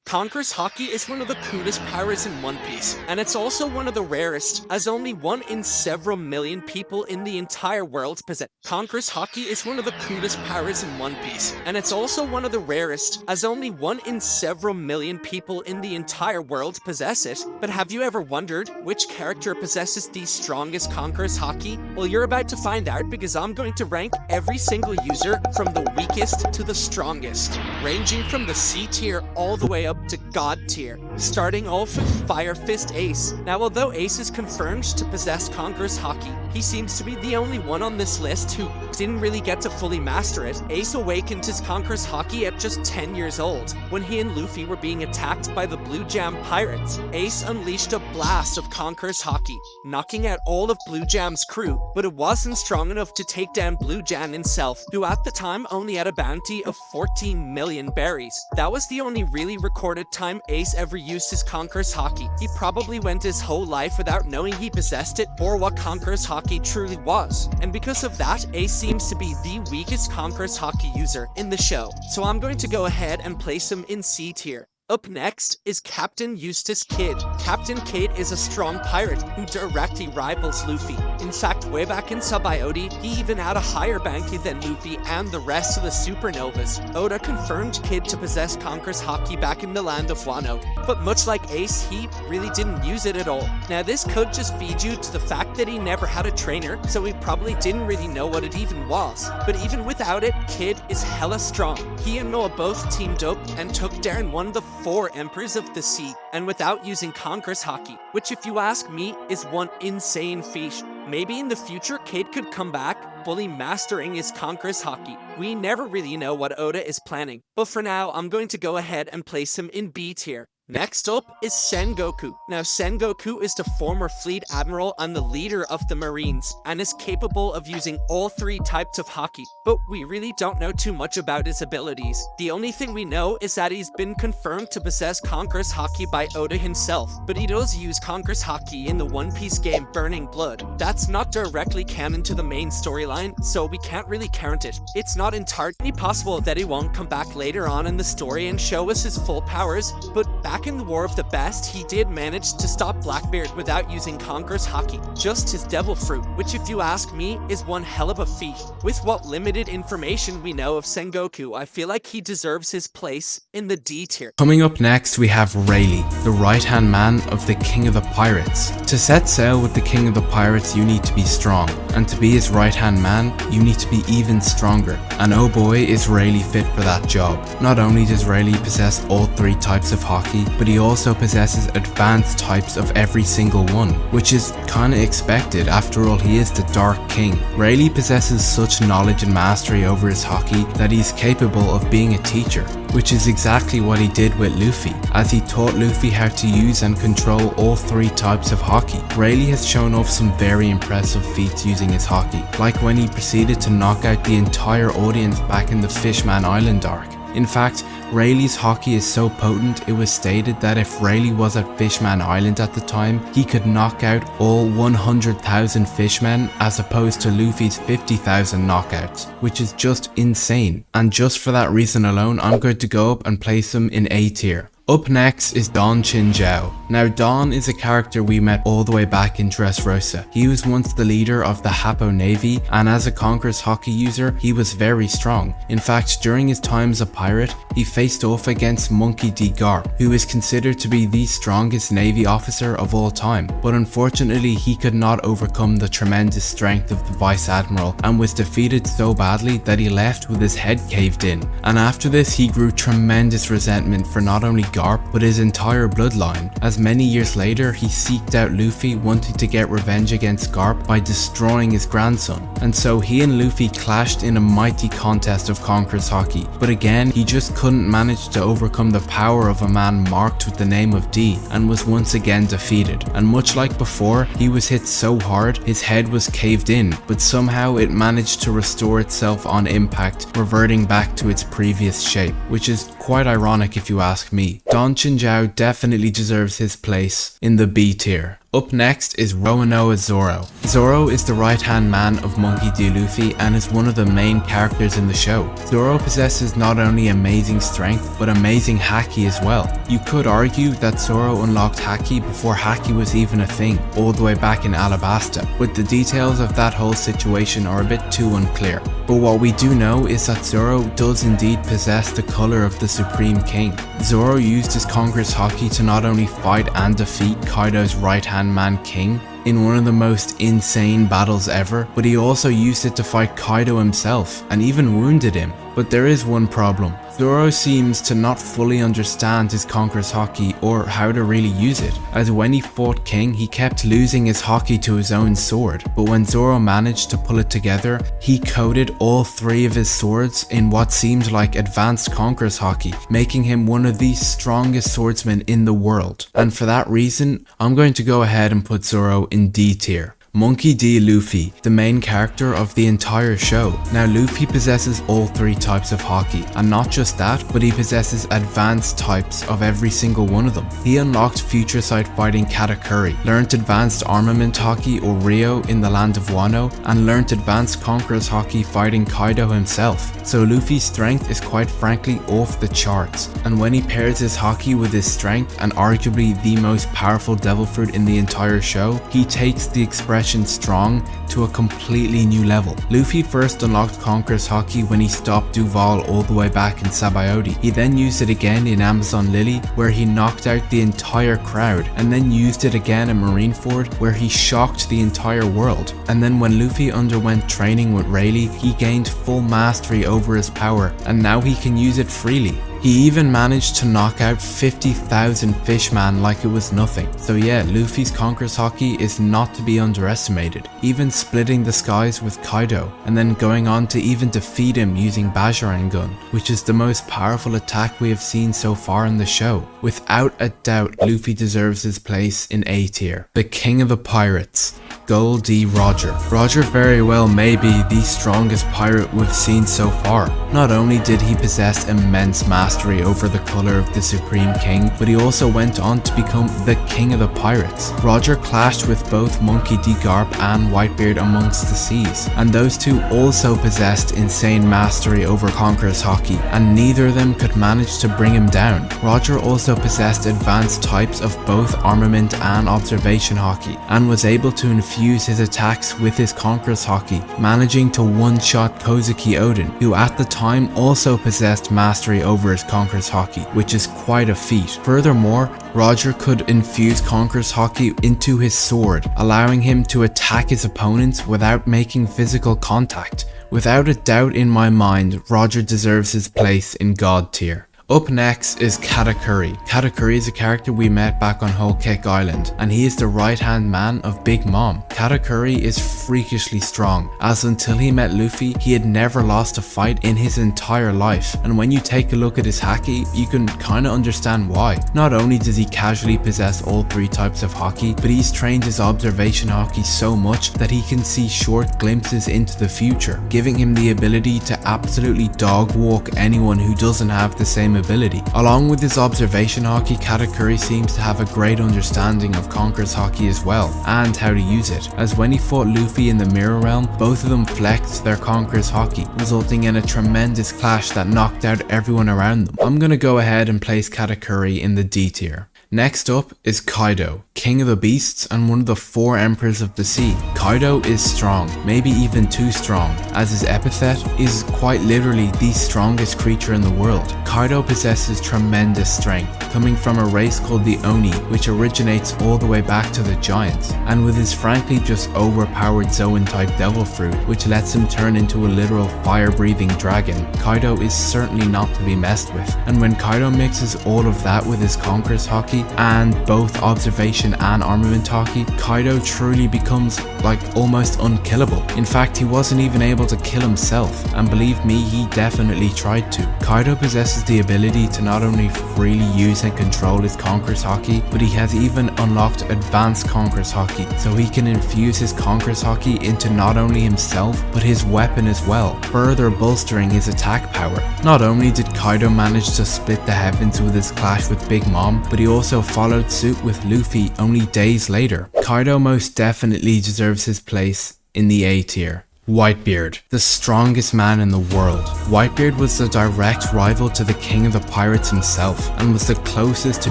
Conqueror's Haki is one of the coolest powers in One Piece, and it's also one of the rarest, as only one in several million people in the entire world possess. Conqueror's Haki is one of the coolest powers in One Piece, and it's also one of the rarest, as only one in several million people in the entire world possess it. But have you ever wondered which character possesses the strongest Conqueror's Haki? Well, you're about to find out, because I'm going to rank every single user from the weakest to the strongest, ranging from the C tier all the way up to God tier, starting off with Firefist Ace. Now, although Ace is confirmed to possess Conqueror's Haki, he seems to be the only one on this list who didn't really get to fully master it. Ace awakened his Conqueror's Haki at just 10 years old, when he and Luffy were being attacked by the Blue Jam pirates. Ace unleashed a blast of Conqueror's Haki, knocking out all of Blue Jam's crew, but it wasn't strong enough to take down Blue Jam himself, who at the time only had a bounty of 14 million berries. That was the only really recorded time Ace ever used his Conqueror's Haki. He probably went his whole life without knowing he possessed it or what Conqueror's Haki truly was. And because of that, Ace seems to be the weakest Conqueror's Haki user in the show. So I'm going to go ahead and place him in C tier. Up next is Captain Eustass Kid. Captain Kid is a strong pirate who directly rivals Luffy. In fact, way back in Sub-Iota, he even had a higher bounty than Luffy and the rest of the supernovas. Oda confirmed Kid to possess Conqueror's Haki back in the land of Wano, but much like Ace, he really didn't use it at all. Now, this could just be due to the fact that he never had a trainer, so he probably didn't really know what it even was. But even without it, Kid is hella strong. He and Noah both teamed up and took down one of the 4 Emperors of the Sea, and without using Conqueror's Haki, which if you ask me, is one insane feat. Maybe in the future, Kid could come back, fully mastering his Conqueror's Haki. We never really know what Oda is planning, but for now, I'm going to go ahead and place him in B tier. Next up is Sengoku. Now, Sengoku is the former fleet admiral and the leader of the Marines, and is capable of using all 3 types of Haki, but we really don't know too much about his abilities. The only thing we know is that he's been confirmed to possess Conqueror's Haki by Oda himself, but he does use Conqueror's Haki in the One Piece game Burning Blood. That's not directly canon to the main storyline, so we can't really count it. It's not entirely possible that he won't come back later on in the story and show us his full powers, but back in the War of the Best, he did manage to stop Blackbeard without using Conqueror's Haki, just his Devil Fruit, which if you ask me, is one hell of a feat. With what limited information we know of Sengoku, I feel like he deserves his place in the D tier. Coming up next, we have Rayleigh, the right-hand man of the King of the Pirates. To set sail with the King of the Pirates, you need to be strong, and to be his right-hand man, you need to be even stronger. And oh boy, is Rayleigh fit for that job. Not only does Rayleigh possess all 3 types of Haki, but he also possesses advanced types of every single one, which is kinda expected, after all he is the Dark King. Rayleigh possesses such knowledge and mastery over his Haki that he's capable of being a teacher, which is exactly what he did with Luffy, as he taught Luffy how to use and control all 3 types of Haki. Rayleigh has shown off some very impressive feats using his Haki, like when he proceeded to knock out the entire audience back in the Fishman Island arc. In fact, Rayleigh's Haki is so potent, it was stated that if Rayleigh was at Fishman Island at the time, he could knock out all 100,000 fishmen as opposed to Luffy's 50,000 knockouts, which is just insane. And just for that reason alone, I'm going to go up and place him in A tier. Up next is Don Chinjao. Now, Don is a character we met all the way back in Dressrosa. He was once the leader of the Hapo Navy, and as a Conqueror's Haki user, he was very strong. In fact, during his time as a pirate, he faced off against Monkey D. Garp, who is considered to be the strongest Navy officer of all time. But unfortunately, he could not overcome the tremendous strength of the Vice Admiral, and was defeated so badly that he left with his head caved in. And after this, he grew tremendous resentment for not only Garp, but his entire bloodline, as many years later he seeked out Luffy, wanting to get revenge against Garp by destroying his grandson. And so he and Luffy clashed in a mighty contest of Conqueror's Haki, but again he just couldn't manage to overcome the power of a man marked with the name of D, and was once again defeated. And much like before, he was hit so hard his head was caved in, but somehow it managed to restore itself on impact, reverting back to its previous shape, which is quite ironic if you ask me. Don Chinjao definitely deserves his place in the B tier. Up next is Roronoa Zoro. Zoro is the right-hand man of Monkey D. Luffy and is one of the main characters in the show. Zoro possesses not only amazing strength, but amazing Haki as well. You could argue that Zoro unlocked Haki before Haki was even a thing, all the way back in Alabasta, but the details of that whole situation are a bit too unclear. But what we do know is that Zoro does indeed possess the color of the Supreme King. Zoro used his Conqueror's Haki to not only fight and defeat Kaido's right-hand man King in one of the most insane battles ever, but he also used it to fight Kaido himself and even wounded him. But there is one problem. Zoro seems to not fully understand his Conqueror's Haki or how to really use it, as when he fought King he kept losing his Haki to his own sword, but when Zoro managed to pull it together, he coated all 3 of his swords in what seemed like advanced Conqueror's Haki, making him one of the strongest swordsmen in the world. And for that reason, I'm going to go ahead and put Zoro in D tier. Monkey D. Luffy, the main character of the entire show. Now Luffy possesses all 3 types of Haki, and not just that, but he possesses advanced types of every single one of them. He unlocked Future Sight fighting Katakuri, learnt advanced armament Haki or Rio in the land of Wano, and learnt advanced Conqueror's Haki fighting Kaido himself. So Luffy's strength is quite frankly off the charts, and when he pairs his Haki with his strength and arguably the most powerful devil fruit in the entire show, he takes the expression strong to a completely new level. Luffy first unlocked Conqueror's Haki when he stopped Duval all the way back in Sabaody. He then used it again in Amazon Lily where he knocked out the entire crowd, and then used it again in Marineford where he shocked the entire world. And then when Luffy underwent training with Rayleigh, he gained full mastery over his power, and now he can use it freely. He even managed to knock out 50,000 Fishman like it was nothing. So yeah, Luffy's Conqueror's Haki is not to be underestimated, even splitting the skies with Kaido, and then going on to even defeat him using Bajarang Gun, which is the most powerful attack we have seen so far in the show. Without a doubt, Luffy deserves his place in A tier. The King of the Pirates, Gol D. Roger. Roger very well may be the strongest pirate we've seen so far. Not only did he possess immense mastery over the color of the Supreme King, but he also went on to become the King of the Pirates. Roger clashed with both Monkey D. Garp and Whitebeard amongst the seas, and those two also possessed insane mastery over Conqueror's Haki, and neither of them could manage to bring him down. Roger also possessed advanced types of both armament and observation Haki, and was able to infuse his attacks with his Conqueror's Haki, managing to one-shot Kozuki Oden, who at the time also possessed mastery over his Conqueror's Haki, which is quite a feat. Furthermore, Roger could infuse Conqueror's Haki into his sword, allowing him to attack his opponents without making physical contact. Without a doubt in my mind, Roger deserves his place in God tier. Up next is Katakuri. Katakuri is a character we met back on Whole Cake Island, and he is the right-hand man of Big Mom. Katakuri is freakishly strong, as until he met Luffy, he had never lost a fight in his entire life, and when you take a look at his Haki, you can kinda understand why. Not only does he casually possess all 3 types of Haki, but he's trained his observation Haki so much that he can see short glimpses into the future, giving him the ability to absolutely dog walk anyone who doesn't have the same ability. Along with his observation Haki, Katakuri seems to have a great understanding of Conqueror's Haki as well, and how to use it, as when he fought Luffy in the Mirror Realm, both of them flexed their Conqueror's Haki, resulting in a tremendous clash that knocked out everyone around them. I'm gonna go ahead and place Katakuri in the D tier. Next up is Kaido, King of the Beasts and one of the 4 Emperors of the Sea. Kaido is strong, maybe even too strong, as his epithet is quite literally the strongest creature in the world. Kaido possesses tremendous strength, coming from a race called the Oni, which originates all the way back to the Giants, and with his frankly just overpowered Zoan type devil fruit, which lets him turn into a literal fire-breathing dragon, Kaido is certainly not to be messed with. And when Kaido mixes all of that with his Conqueror's Haki, and both observation and armament Haki, Kaido truly becomes like almost unkillable. In fact, he wasn't even able to kill himself, and believe me, he definitely tried to. Kaido possesses the ability to not only freely use and control his Conqueror's Haki, but he has even unlocked advanced Conqueror's Haki, so he can infuse his Conqueror's Haki into not only himself, but his weapon as well, further bolstering his attack power. Not only did Kaido manage to split the heavens with his clash with Big Mom, but he also followed suit with Luffy only days later. Kaido most definitely deserves his place in the A tier. Whitebeard, the strongest man in the world. Whitebeard was the direct rival to the king of the pirates himself, and was the closest to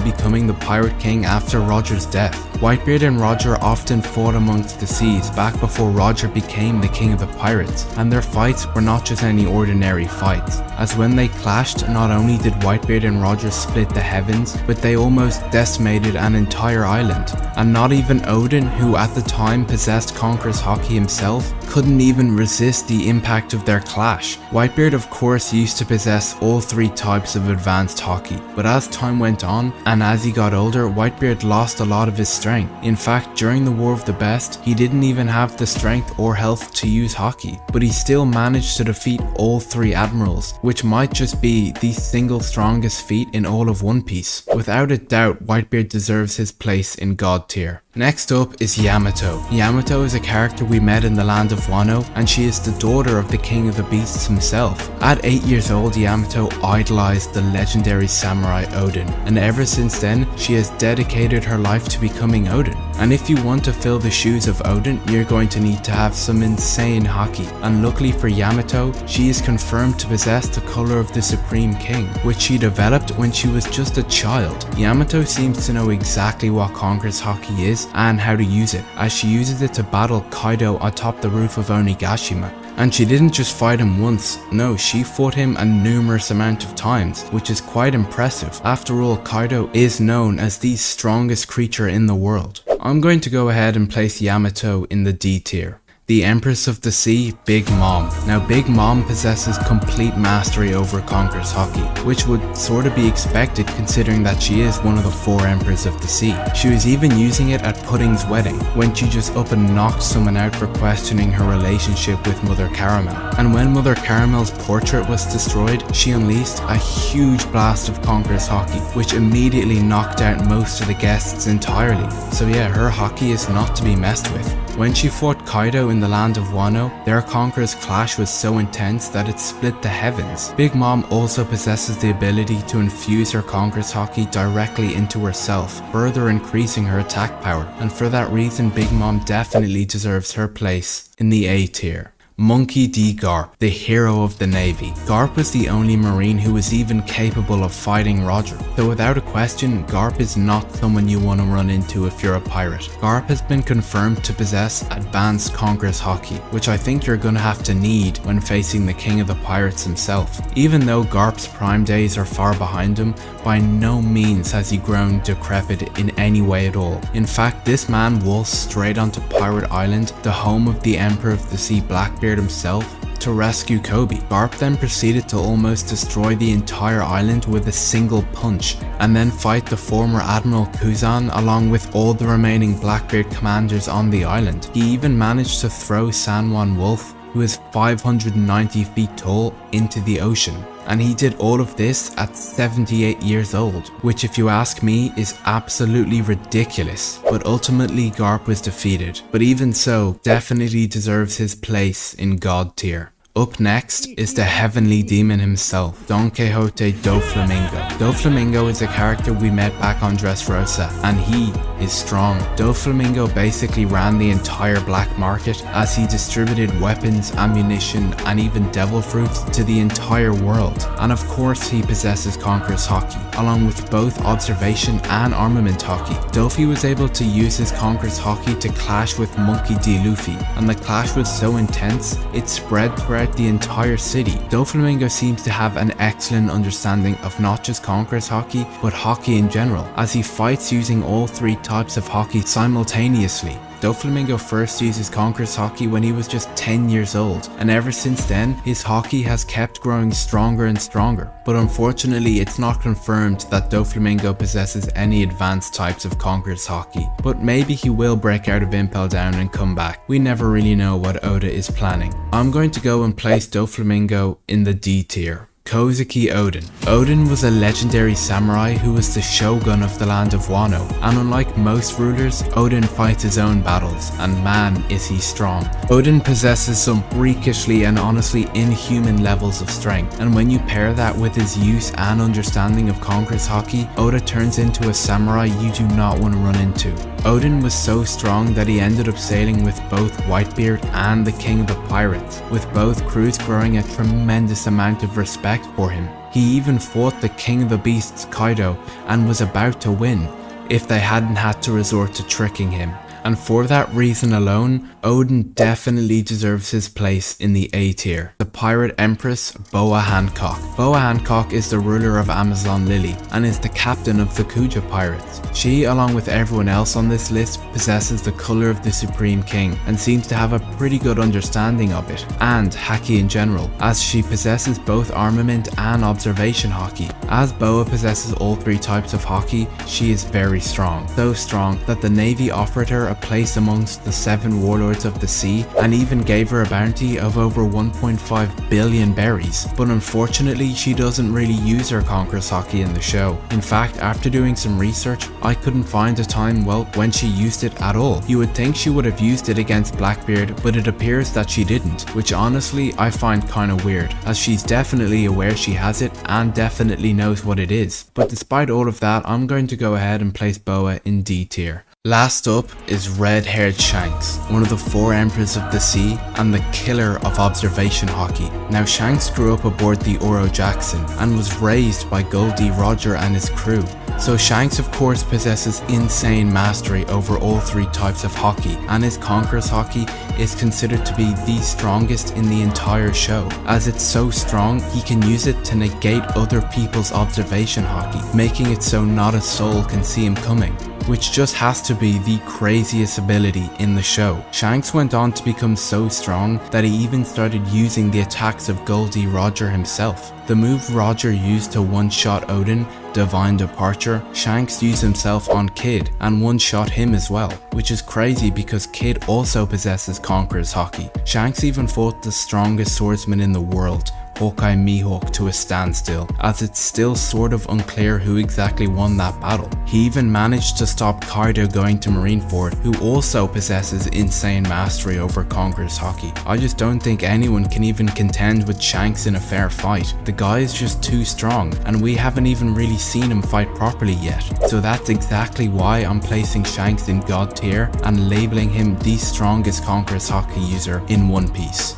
becoming the pirate king after Roger's death. Whitebeard and Roger often fought amongst the seas back before Roger became the king of the pirates, and their fights were not just any ordinary fights, as when they clashed, not only did Whitebeard and Roger split the heavens, but they almost decimated an entire island, and not even Oden, who at the time possessed Conqueror's Haki himself, couldn't even resist the impact of their clash. Whitebeard of course used to possess all three types of advanced Haki, but as time went on, and as he got older, Whitebeard lost a lot of his strength. In fact, during the War of the Best, he didn't even have the strength or health to use Haki, but he still managed to defeat all three admirals, which might just be the single strongest feat in all of One Piece. Without a doubt, Whitebeard deserves his place in God tier. Next up is Yamato. Yamato is a character we met in the land of Wano, and she is the daughter of the king of the beasts himself. At 8 years old, Yamato idolized the legendary samurai Oden, and ever since then, she has dedicated her life to becoming Oden. And if you want to fill the shoes of Oden, you're going to need to have some insane Haki. And luckily for Yamato, she is confirmed to possess the color of the Supreme King, which she developed when she was just a child. Yamato seems to know exactly what Conqueror's Haki is and how to use it, as she uses it to battle Kaido atop the roof of Onigashima. And she didn't just fight him once, no, she fought him a numerous amount of times, which is quite impressive. After all, Kaido is known as the strongest creature in the world. I'm going to go ahead and place Yamato in the D tier. The Empress of the Sea, Big Mom. Now Big Mom possesses complete mastery over Conqueror's Haki, which would sort of be expected considering that she is one of the 4 Emperors of the Sea. She was even using it at Pudding's wedding, when she just up and knocked someone out for questioning her relationship with Mother Caramel. And when Mother Caramel's portrait was destroyed, she unleashed a huge blast of Conqueror's Haki, which immediately knocked out most of the guests entirely. So yeah, her Haki is not to be messed with. When she fought Kaido in the land of Wano, their Conqueror's clash was so intense that it split the heavens. Big Mom also possesses the ability to infuse her Conqueror's Haki directly into herself, further increasing her attack power, and for that reason Big Mom definitely deserves her place in the A tier. Monkey D. Garp, the hero of the Navy. Garp was the only Marine who was even capable of fighting Roger. So without a question, Garp is not someone you want to run into if you're a pirate. Garp has been confirmed to possess advanced Conqueror's Haki, which I think you're gonna have to need when facing the king of the pirates himself. Even though Garp's prime days are far behind him, by no means has he grown decrepit in any way at all. In fact, this man waltzed straight onto Pirate Island, the home of the Emperor of the Sea Blackbeard himself, to rescue Kobe. Garp then proceeded to almost destroy the entire island with a single punch, and then fight the former Admiral Kuzan along with all the remaining Blackbeard commanders on the island. He even managed to throw Sanwan Wolf, who is 590 feet tall, into the ocean. And he did all of this at 78 years old, which if you ask me is absolutely ridiculous. But ultimately Garp was defeated, but even so, definitely deserves his place in God tier. Up next is the heavenly demon himself, Don Quixote Doflamingo. Doflamingo is a character we met back on Dressrosa, and he is strong. Doflamingo basically ran the entire black market as he distributed weapons, ammunition, and even devil fruits to the entire world. And of course he possesses Conqueror's Haki, along with both observation and armament Haki. Dofi was able to use his Conqueror's Haki to clash with Monkey D. Luffy, and the clash was so intense, it spread throughout the entire city. Doflamingo seems to have an excellent understanding of not just Conqueror's Haki, but Haki in general, as he fights using all 3 types of Haki simultaneously. Doflamingo first used his Conqueror's Haki when he was just 10 years old, and ever since then, his Haki has kept growing stronger and stronger. But unfortunately, it's not confirmed that Doflamingo possesses any advanced types of Conqueror's Haki, but maybe he will break out of Impel Down and come back. We never really know what Oda is planning. I'm going to go and place Doflamingo in the D tier. Kozuki Oden. Oden was a legendary samurai who was the shogun of the land of Wano, and unlike most rulers, Oden fights his own battles, and man is he strong. Oden possesses some freakishly and honestly inhuman levels of strength, and when you pair that with his use and understanding of Conqueror's Haki, Oda turns into a samurai you do not want to run into. Oden was so strong that he ended up sailing with both Whitebeard and the King of the Pirates, with both crews growing a tremendous amount of respect for him. He even fought the King of the Beasts Kaido and was about to win, if they hadn't had to resort to tricking him. And for that reason alone, Oden definitely deserves his place in the A tier. The Pirate Empress, Boa Hancock. Boa Hancock is the ruler of Amazon Lily and is the captain of the Kuja pirates. She, along with everyone else on this list, possesses the color of the Supreme King and seems to have a pretty good understanding of it, and Haki in general, as she possesses both armament and observation Haki. As Boa possesses all three types of Haki, she is very strong. So strong that the Navy offered her a place amongst the 7 warlords of the sea and even gave her a bounty of over 1.5 billion berries. But unfortunately, she doesn't really use her Conqueror's Haki in the show. In fact, after doing some research, I couldn't find a time, well, when she used it at all. You would think she would have used it against Blackbeard, but it appears that she didn't, which honestly I find kinda weird, as she's definitely aware she has it and definitely knows what it is. But despite all of that, I'm going to go ahead and place Boa in D tier. Last up is red-haired Shanks, one of the 4 emperors of the sea and the killer of observation Haki. Now Shanks grew up aboard the Oro Jackson and was raised by Gol D Roger and his crew. So Shanks of course possesses insane mastery over all 3 types of Haki, and his Conqueror's Haki is considered to be the strongest in the entire show. As it's so strong, he can use it to negate other people's observation Haki, making it so not a soul can see him coming, which just has to be the craziest ability in the show. Shanks went on to become so strong that he even started using the attacks of Gol D Roger himself. The move Roger used to one-shot Oden, Divine Departure, Shanks used himself on Kid and one-shot him as well, which is crazy because Kid also possesses Conqueror's Haki. Shanks even fought the strongest swordsman in the world, Hawkeye Mihawk, to a standstill, as it's still sort of unclear who exactly won that battle. He even managed to stop Kaido going to Marineford, who also possesses insane mastery over Conqueror's Haki. I just don't think anyone can even contend with Shanks in a fair fight. The guy is just too strong, and we haven't even really seen him fight properly yet. So that's exactly why I'm placing Shanks in God tier and labeling him the strongest Conqueror's Haki user in One Piece.